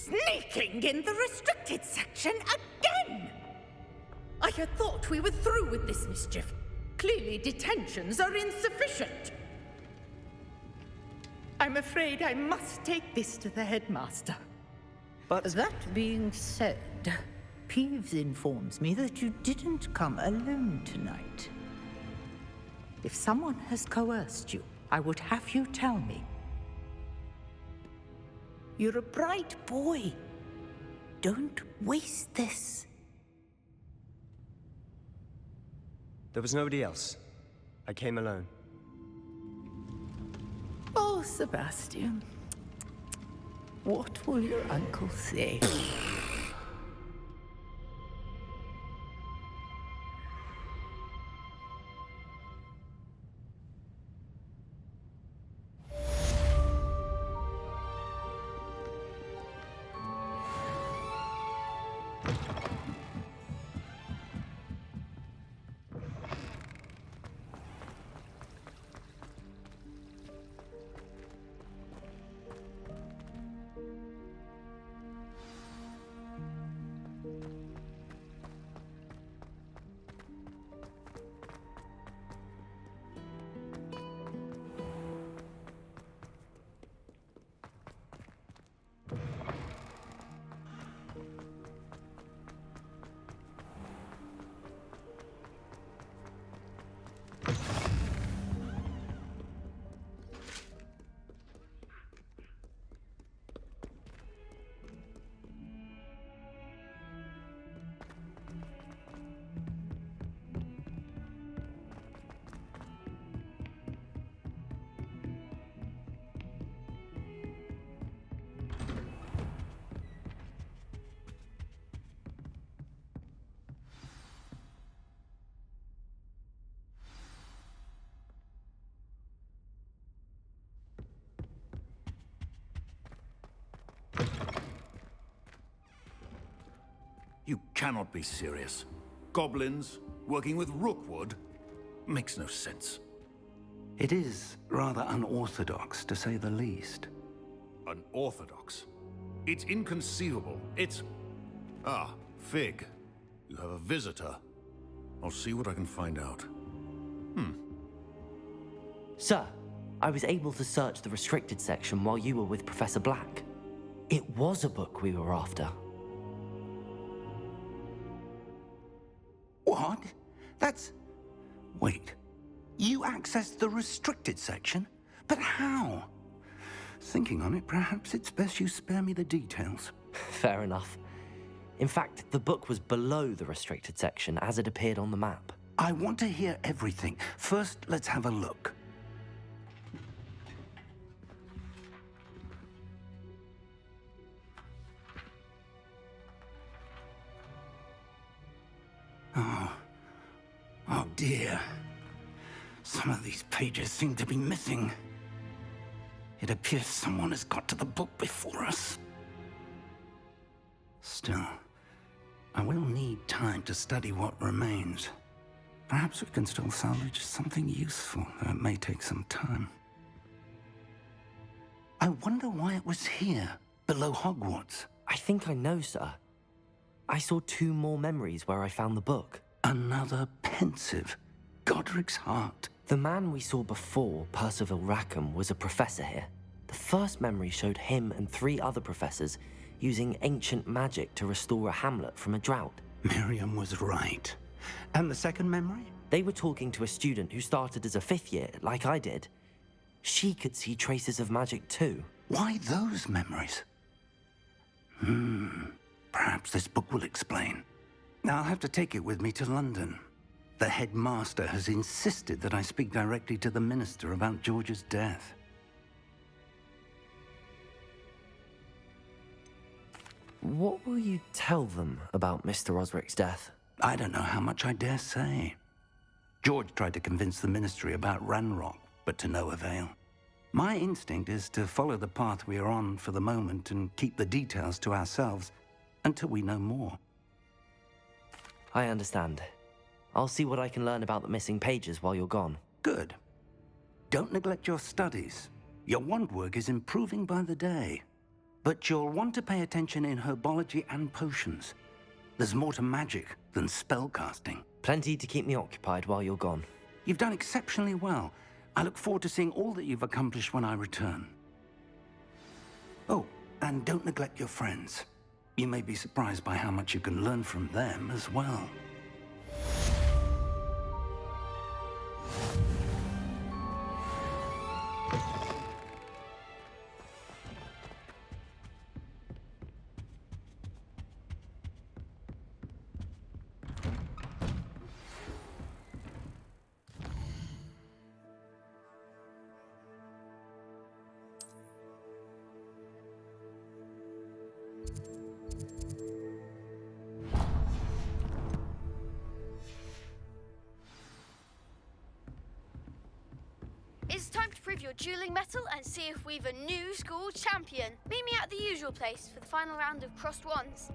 Sneaking in the restricted section again! I had thought we were through with this mischief. Clearly detentions are insufficient. I'm afraid I must take this to the headmaster. But that being said, Peeves informs me that you didn't come alone tonight. If someone has coerced you, I would have you tell me. You're a bright boy. Don't waste this. There was nobody else. I came alone. Oh, Sebastian. What will your uncle say? You cannot be serious. Goblins working with Rookwood makes no sense. It is rather unorthodox, to say the least. Unorthodox? It's inconceivable. It's... Ah, Fig. You have a visitor. I'll see what I can find out. Sir, I was able to search the restricted section while you were with Professor Black. It was a book we were after. What? That's... Wait. You accessed the restricted section? But how? Thinking on it, perhaps it's best you spare me the details. Fair enough. In fact, the book was below the restricted section as it appeared on the map. I want to hear everything. First, let's have a look. Oh dear. Some of these pages seem to be missing. It appears someone has got to the book before us. Still, I will need time to study what remains. Perhaps we can still salvage something useful, though it may take some time. I wonder why it was here, below Hogwarts. I think I know, sir. I saw 2 more memories where I found the book. Another pensive. Godric's heart. The man we saw before, Percival Rackham, was a professor here. The first memory showed him and 3 other professors using ancient magic to restore a hamlet from a drought. Miriam was right. And the second memory? They were talking to a student who started as a 5th year, like I did. She could see traces of magic too. Why those memories? Perhaps this book will explain. I'll have to take it with me to London. The headmaster has insisted that I speak directly to the minister about George's death. What will you tell them about Mr. Osric's death? I don't know how much I dare say. George tried to convince the ministry about Ranrock, but to no avail. My instinct is to follow the path we are on for the moment and keep the details to ourselves until we know more. I understand. I'll see what I can learn about the missing pages while you're gone. Good. Don't neglect your studies. Your wand work is improving by the day. But you'll want to pay attention in herbology and potions. There's more to magic than spellcasting. Plenty to keep me occupied while you're gone. You've done exceptionally well. I look forward to seeing all that you've accomplished when I return. Oh, and don't neglect your friends. You may be surprised by how much you can learn from them as well. It's time to prove your dueling mettle and see if we've a new school champion. Meet me at the usual place for the final round of crossed wands.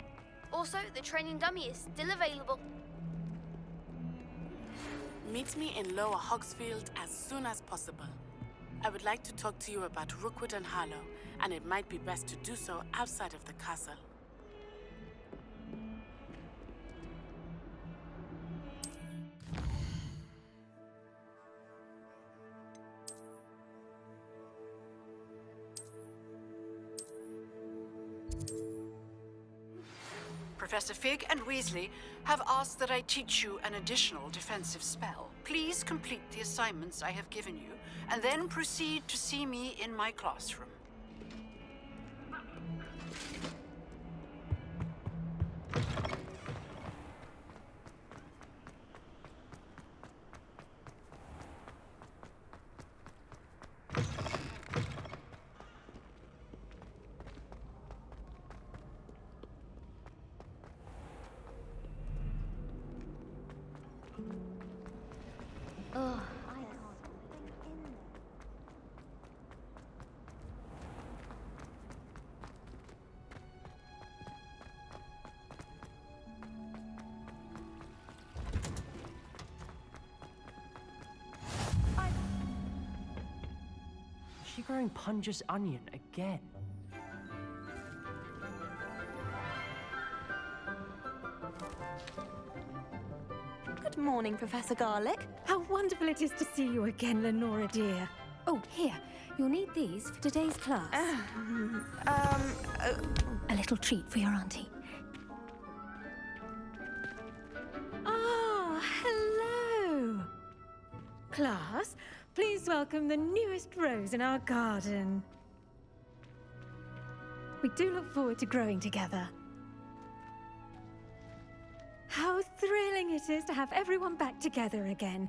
Also, the training dummy is still available. Meet me in Lower Hogsmeade as soon as possible. I would like to talk to you about Rookwood and Harlow, and it might be best to do so outside of the castle. Professor Fig and Weasley have asked that I teach you an additional defensive spell. Please complete the assignments I have given you, and then proceed to see me in my classroom. Is she growing Punja's onion again? Good morning, Professor Garlick. How wonderful it is to see you again, Lenora dear. Oh, here. You'll need these for today's class. A little treat for your auntie. Ah, hello. Class, please welcome the newest rose in our garden. We do look forward to growing together. How thrilling it is to have everyone back together again.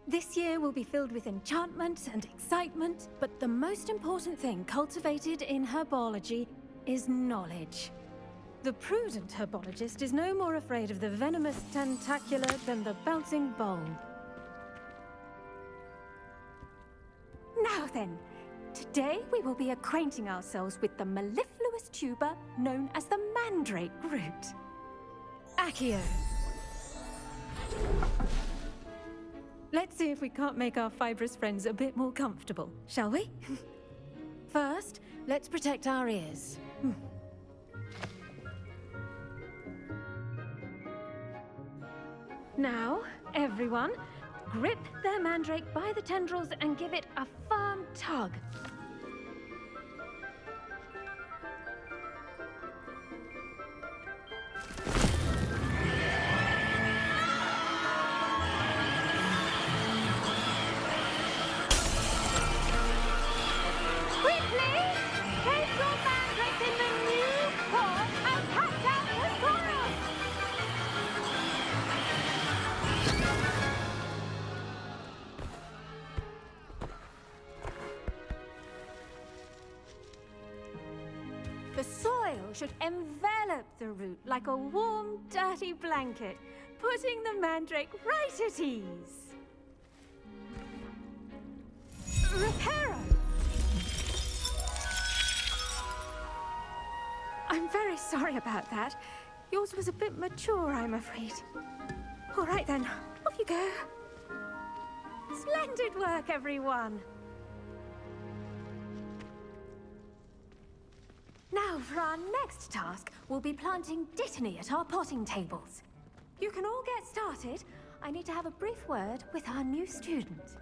This year will be filled with enchantment and excitement, but the most important thing cultivated in herbology is knowledge. The prudent herbologist is no more afraid of the venomous tentacular than the bouncing bulb. Now then, today we will be acquainting ourselves with the mellifluous tuber known as the mandrake root. Accio. Let's see if we can't make our fibrous friends a bit more comfortable, shall we? First, let's protect our ears. Now, everyone, grip their mandrake by the tendrils and give it a firm tug. The soil should envelop the root like a warm, dirty blanket, putting the mandrake right at ease. Reparo! I'm very sorry about that. Yours was a bit mature, I'm afraid. All right then, off you go. Splendid work, everyone. Now, for our next task, we'll be planting Dittany at our potting tables. You can all get started. I need to have a brief word with our new student.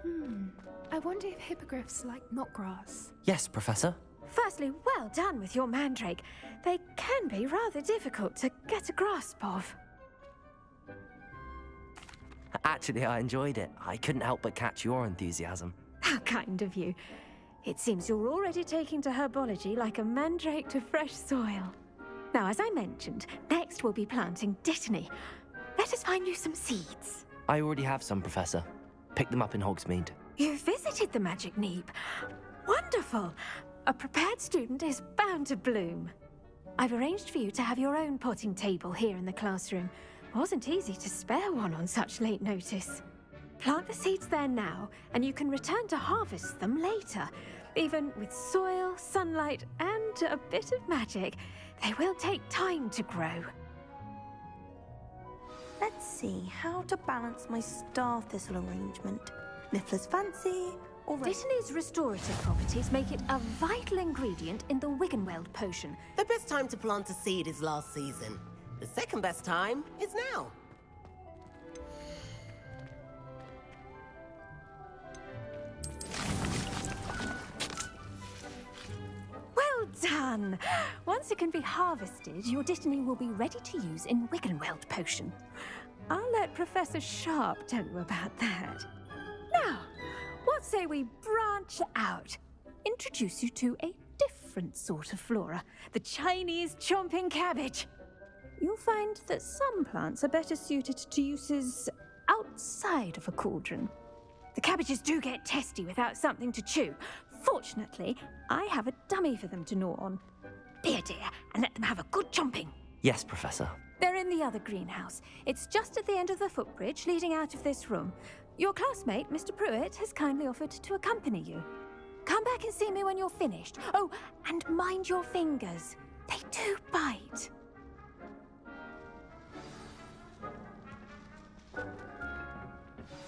I wonder if hippogriffs like knotgrass. Yes, Professor. Firstly, well done with your mandrake. They can be rather difficult to get a grasp of. Actually, I enjoyed it. I couldn't help but catch your enthusiasm. How kind of you. It seems you're already taking to herbology like a mandrake to fresh soil. Now, as I mentioned, next we'll be planting Dittany. Let us find you some seeds. I already have some, Professor. Picked them up in Hogsmeade. You visited the Magic Neep. Wonderful! A prepared student is bound to bloom. I've arranged for you to have your own potting table here in the classroom. Wasn't easy to spare one on such late notice. Plant the seeds there now, and you can return to harvest them later. Even with soil, sunlight, and a bit of magic, they will take time to grow. Let's see how to balance my star thistle arrangement. Niffler's fancy, or... Dittany's restorative properties make it a vital ingredient in the Wiggenweld potion. The best time to plant a seed is last season. The second best time is now. Well done! Once it can be harvested, your Dittany will be ready to use in Wiggenweld potion. I'll let Professor Sharp tell you about that. Now, what say we branch out? Introduce you to a different sort of flora, the Chinese chomping cabbage. You'll find that some plants are better suited to uses outside of a cauldron. The cabbages do get testy without something to chew. Fortunately, I have a dummy for them to gnaw on. Be a dear and let them have a good chomping. Yes, Professor. They're in the other greenhouse. It's just at the end of the footbridge leading out of this room. Your classmate, Mr. Pruitt, has kindly offered to accompany you. Come back and see me when you're finished. Oh, and mind your fingers. They do bite.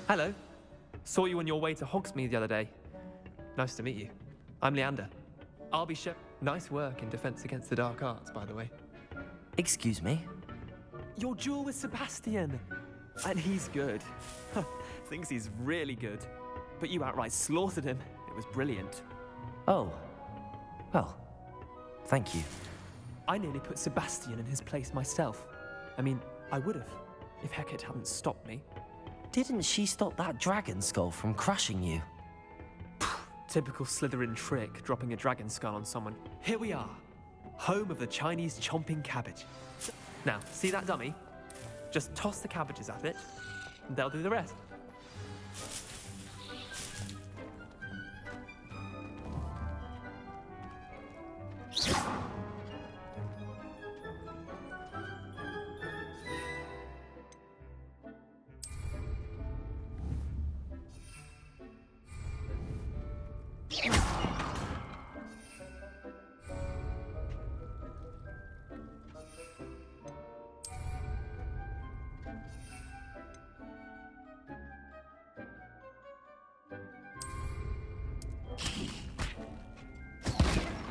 Hello. Saw you on your way to Hogsmeade the other day. Nice to meet you. I'm Leander. I'll be Nice work in Defense Against the Dark Arts, by the way. Excuse me? Your duel with Sebastian. And he's good. Thinks he's really good. But you outright slaughtered him. It was brilliant. Oh. Well, thank you. I nearly put Sebastian in his place myself. I mean, I would have, if Hecate hadn't stopped me. Didn't she stop that dragon skull from crushing you? Typical Slytherin trick, dropping a dragon skull on someone. Here we are, home of the Chinese chomping cabbage. Now, see that dummy? Just toss the cabbages at it, and they'll do the rest.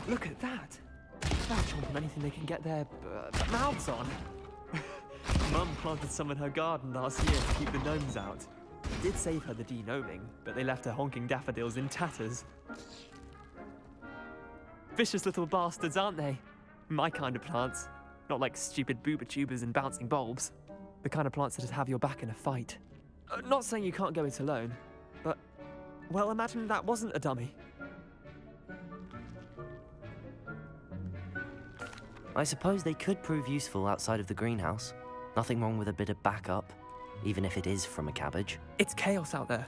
Look at that! They're chomping anything they can get their mouths on. Mum planted some in her garden last year to keep the gnomes out. It did save her the de-gnoming, but they left her honking daffodils in tatters. Vicious little bastards, aren't they? My kind of plants. Not like stupid booba tubers and bouncing bulbs. The kind of plants that'd have your back in a fight. Not saying you can't go it alone, but, well, imagine that wasn't a dummy. I suppose they could prove useful outside of the greenhouse. Nothing wrong with a bit of backup, even if it is from a cabbage. It's chaos out there.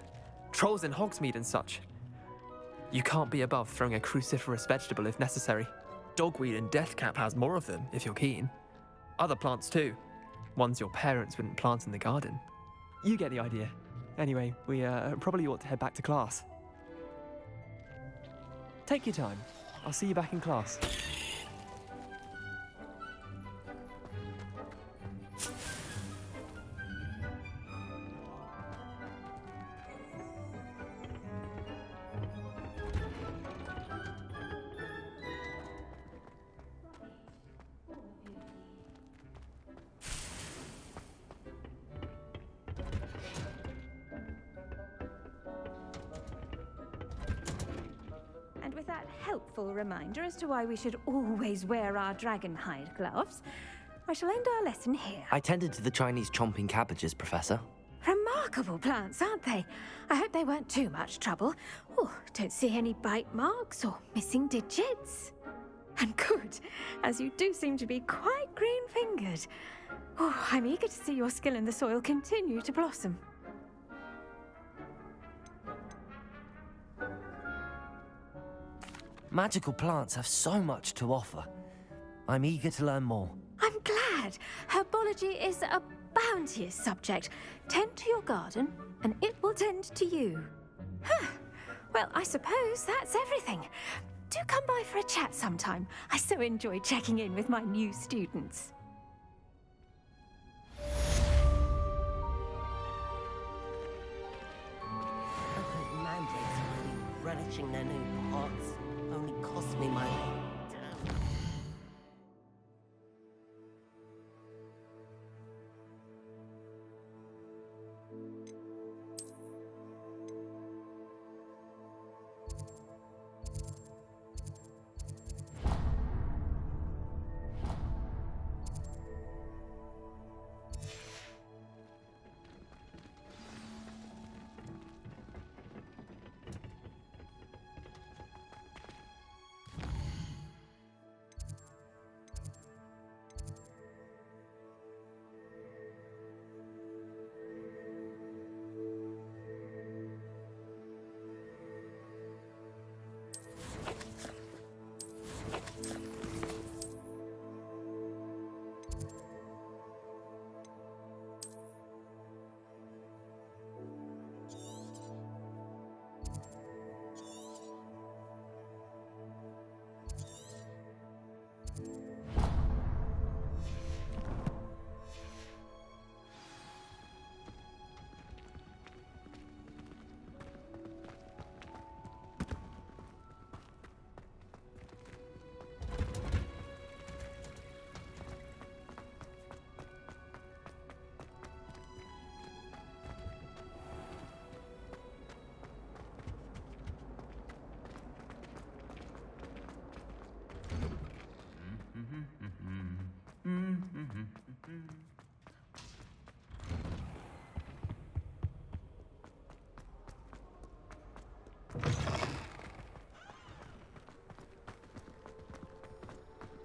Trolls in Hogsmeade and such. You can't be above throwing a cruciferous vegetable if necessary. Dogweed and deathcap has more of them, if you're keen. Other plants too. Ones your parents wouldn't plant in the garden. You get the idea. Anyway, we probably ought to head back to class. Take your time. I'll see you back in class. And with that helpful reminder as to why we should always wear our dragon hide gloves, I shall end our lesson here. I tended to the Chinese chomping cabbages, Professor. Remarkable plants, aren't they? I hope they weren't too much trouble. Oh, don't see any bite marks or missing digits. And good, as you do seem to be quite green-fingered. Oh, I'm eager to see your skill in the soil continue to blossom. Magical plants have so much to offer. I'm eager to learn more. I'm glad. Herbology is a bounteous subject. Tend to your garden, and it will tend to you. Huh. Well, I suppose that's everything. Do come by for a chat sometime. I so enjoy checking in with my new students. Mandrakes really relishing their new pots. Only cost me my...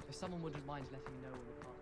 If someone wouldn't mind letting me know when the park.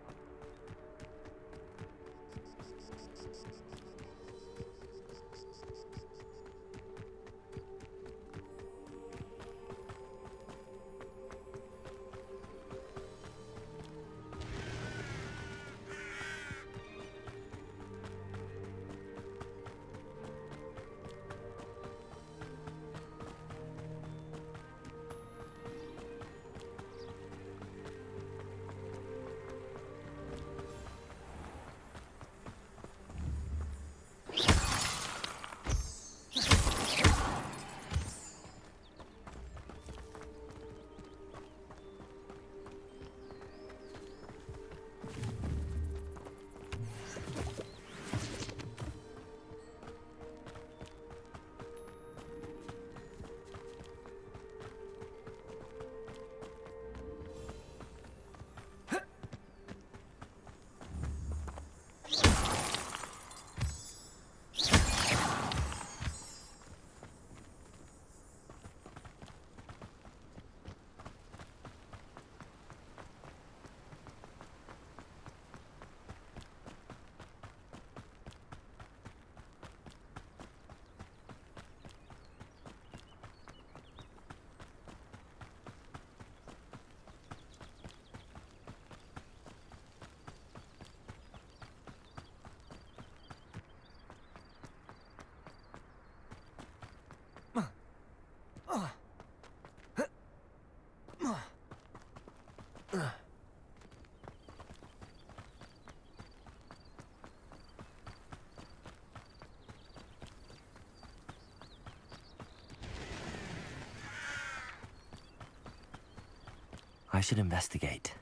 I should investigate.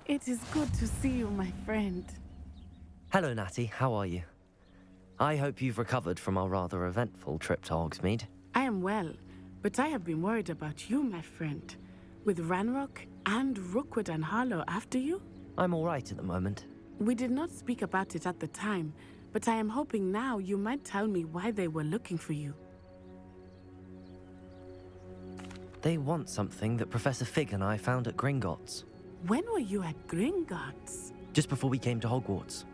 It is good to see you, my friend. Hello, Natty. How are you? I hope you've recovered from our rather eventful trip to Hogsmeade. I am well, but I have been worried about you, my friend. With Ranrock and Rookwood and Harlow after you? I'm all right at the moment. We did not speak about it at the time, but I am hoping now you might tell me why they were looking for you. They want something that Professor Fig and I found at Gringotts. When were you at Gringotts? Just before we came to Hogwarts.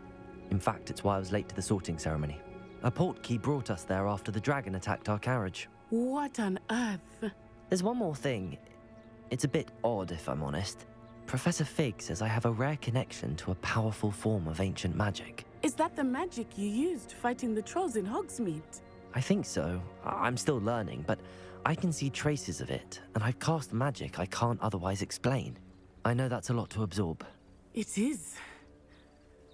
In fact, it's why I was late to the sorting ceremony. A portkey brought us there after the dragon attacked our carriage. What on earth? There's one more thing. It's a bit odd, if I'm honest. Professor Fig says I have a rare connection to a powerful form of ancient magic. Is that the magic you used fighting the trolls in Hogsmeade? I think so. I'm still learning, but I can see traces of it, and I've cast magic I can't otherwise explain. I know that's a lot to absorb. It is.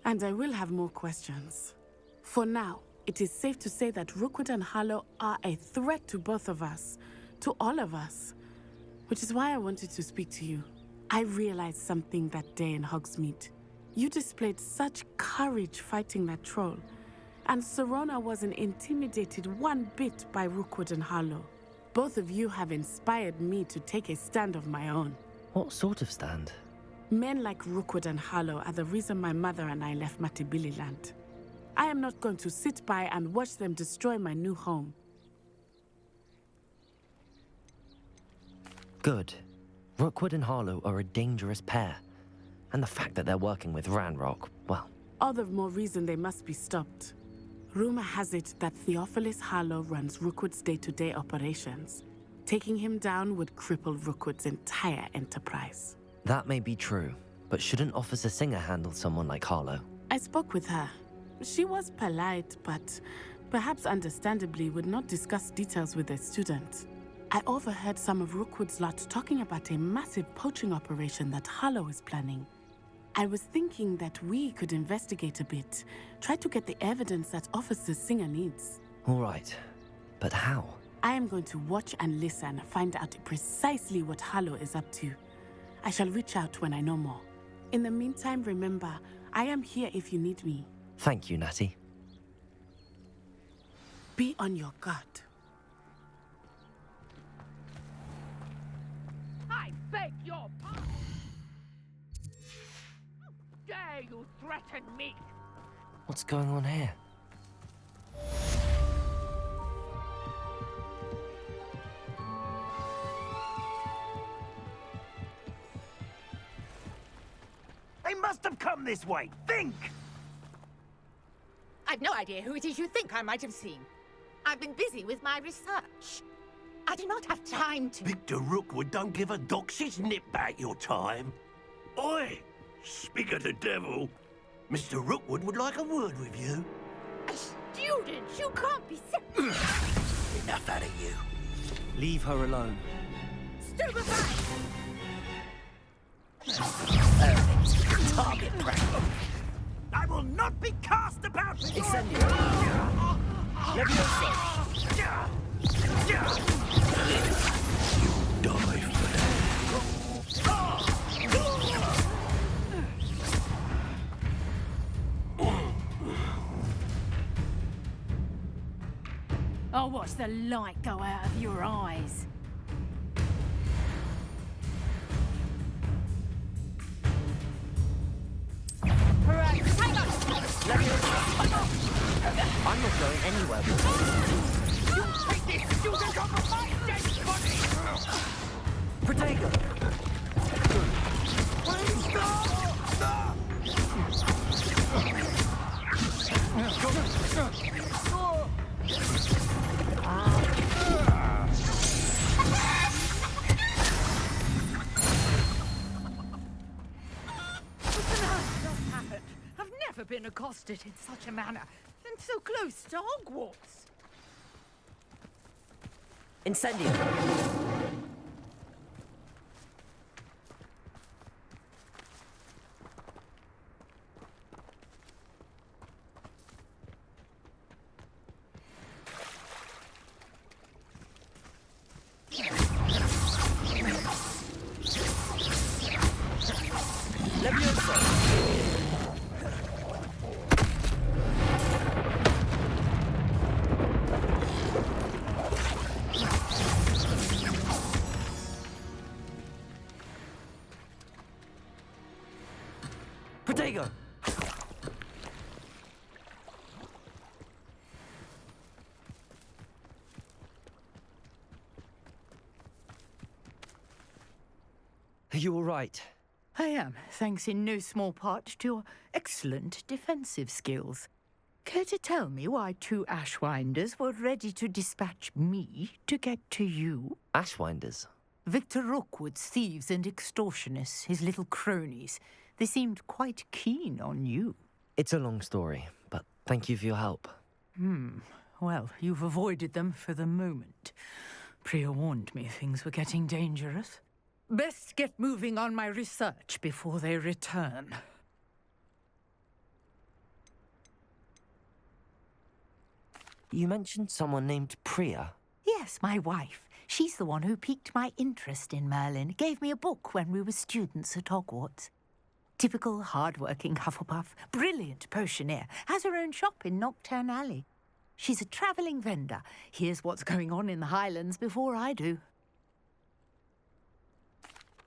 And I will have more questions. For now, it is safe to say that Rookwood and Harlow are a threat to both of us, to all of us. Which is why I wanted to speak to you. I realized something that day in Hogsmeade. You displayed such courage fighting that troll, and Serona wasn't intimidated one bit by Rookwood and Harlow. Both of you have inspired me to take a stand of my own. What sort of stand? Men like Rookwood and Harlow are the reason my mother and I left Matabeleland. I am not going to sit by and watch them destroy my new home. Good. Rookwood and Harlow are a dangerous pair. And the fact that they're working with Ranrock, well... All the more reason they must be stopped. Rumor has it that Theophilus Harlow runs Rookwood's day-to-day operations. Taking him down would cripple Rookwood's entire enterprise. That may be true, but shouldn't Officer Singer handle someone like Harlow? I spoke with her. She was polite, but perhaps understandably would not discuss details with a student. I overheard some of Rookwood's lot talking about a massive poaching operation that Harlow is planning. I was thinking that we could investigate a bit, try to get the evidence that Officer Singer needs. All right, but how? I am going to watch and listen, find out precisely what Harlow is up to. I shall reach out when I know more. In the meantime, remember, I am here if you need me. Thank you, Natty. Be on your guard. I beg your pardon! Dare you threaten me? What's going on here? They must have come this way. Think! I've no idea who it is you think I might have seen. I've been busy with my research. I do not have time to... Victor Rookwood don't give a doxy's nip back your time. Oi! Speak of the devil. Mr. Rookwood would like a word with you. A student? You can't be serious. Enough out of you. Leave her alone. Stupefy! Target practice. I will not be cast about for Incendio. Levioso. You die for that. I'll watch the light go out of your eyes. I'm not going anywhere. You take this student off of my dead body! Protego! Please stop! I've never been accosted in such a manner, and so close to Hogwarts. Incendio! Protego! Are you all right? I am, thanks in no small part to your excellent defensive skills. Care to tell me why 2 Ashwinders were ready to dispatch me to get to you? Ashwinders? Victor Rookwood's thieves and extortionists, his little cronies. They seemed quite keen on you. It's a long story, but thank you for your help. Well, you've avoided them for the moment. Priya warned me things were getting dangerous. Best get moving on my research before they return. You mentioned someone named Priya. Yes, my wife. She's the one who piqued my interest in Merlin. Gave me a book when we were students at Hogwarts. Typical hard-working Hufflepuff, brilliant potioneer, has her own shop in Knockturn Alley. She's a travelling vendor. Hears what's going on in the Highlands before I do.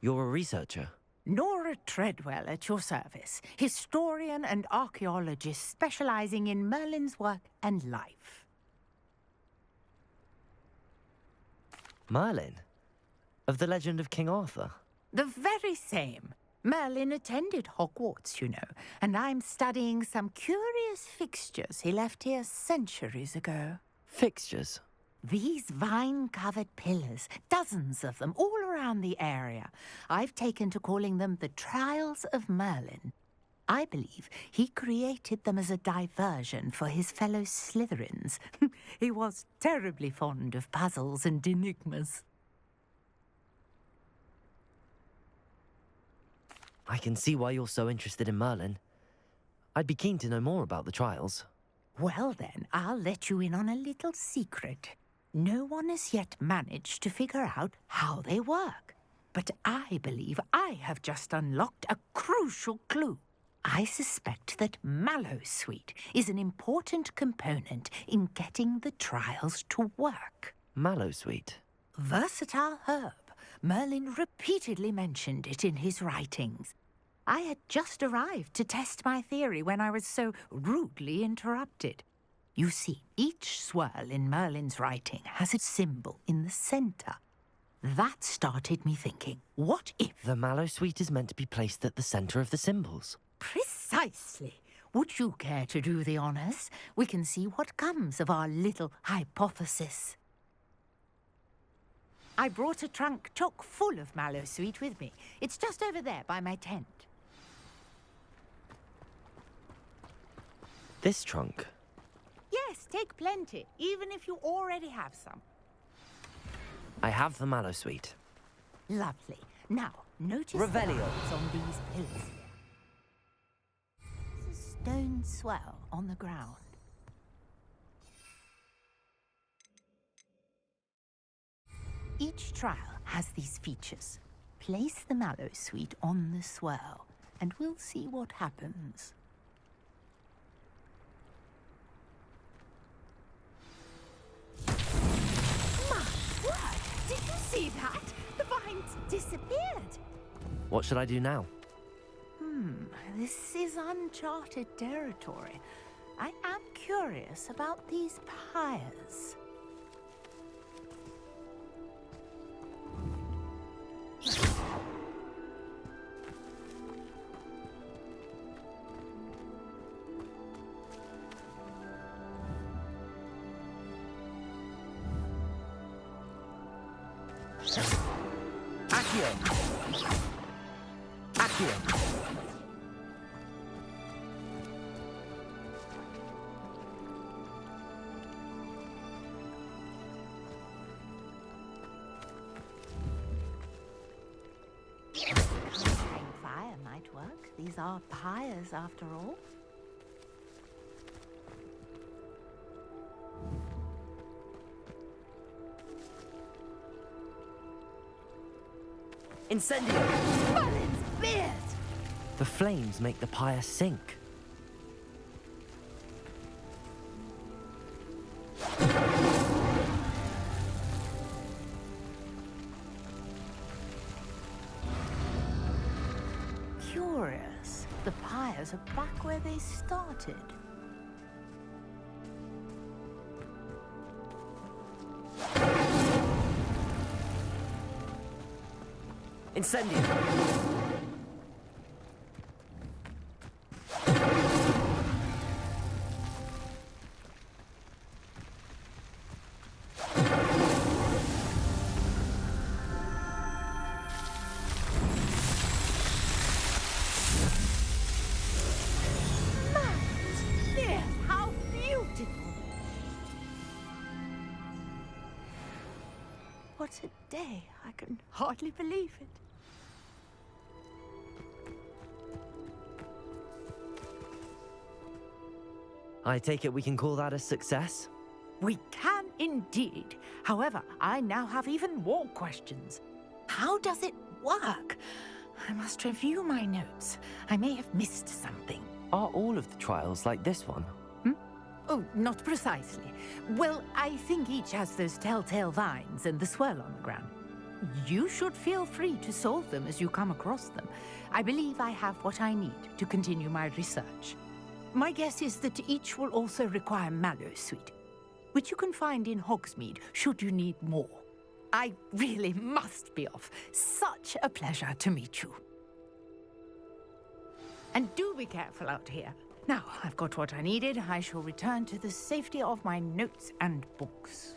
You're a researcher? Nora Treadwell at your service. Historian and archaeologist specialising in Merlin's work and life. Merlin? Of the legend of King Arthur? The very same. Merlin attended Hogwarts, you know, and I'm studying some curious fixtures he left here centuries ago. Fixtures? These vine-covered pillars, dozens of them, all around the area. I've taken to calling them the Trials of Merlin. I believe he created them as a diversion for his fellow Slytherins. He was terribly fond of puzzles and enigmas. I can see why you're so interested in Merlin. I'd be keen to know more about the trials. Well then, I'll let you in on a little secret. No one has yet managed to figure out how they work. But I believe I have just unlocked a crucial clue. I suspect that Mallowsweet is an important component in getting the trials to work. Mallowsweet? Versatile herb. Merlin repeatedly mentioned it in his writings. I had just arrived to test my theory when I was so rudely interrupted. You see, each swirl in Merlin's writing has a symbol in the centre. That started me thinking, what if... The Mallowsweet is meant to be placed at the centre of the symbols. Precisely. Would you care to do the honours? We can see what comes of our little hypothesis. I brought a trunk chock full of Mallowsweet with me. It's just over there by my tent. This trunk? Yes, take plenty, even if you already have some. I have the Mallowsweet. Lovely. Now, notice Revelio. the lines on these pillars here. There's a stone swell on the ground. Each trial has these features. Place the Mallowsweet on the swirl, and we'll see what happens. My word! Did you see that? The vines disappeared. What should I do now? This is uncharted territory. I am curious about these pyres. Accio! Accio! Fire might work. These are pyres after all. Incendio! Merlin's beard! The flames make the pyre sink. Curious. The pyres are back where they started. Incendio! There, how beautiful! What a day. I can hardly believe it. I take it we can call that a success? We can indeed. However, I now have even more questions. How does it work? I must review my notes. I may have missed something. Are all of the trials like this one? Oh, not precisely. Well, I think each has those telltale vines and the swirl on the ground. You should feel free to solve them as you come across them. I believe I have what I need to continue my research. My guess is that each will also require Mallowsweet, which you can find in Hogsmeade should you need more. I really must be off. Such a pleasure to meet you. And do be careful out here. Now, I've got what I needed. I shall return to the safety of my notes and books.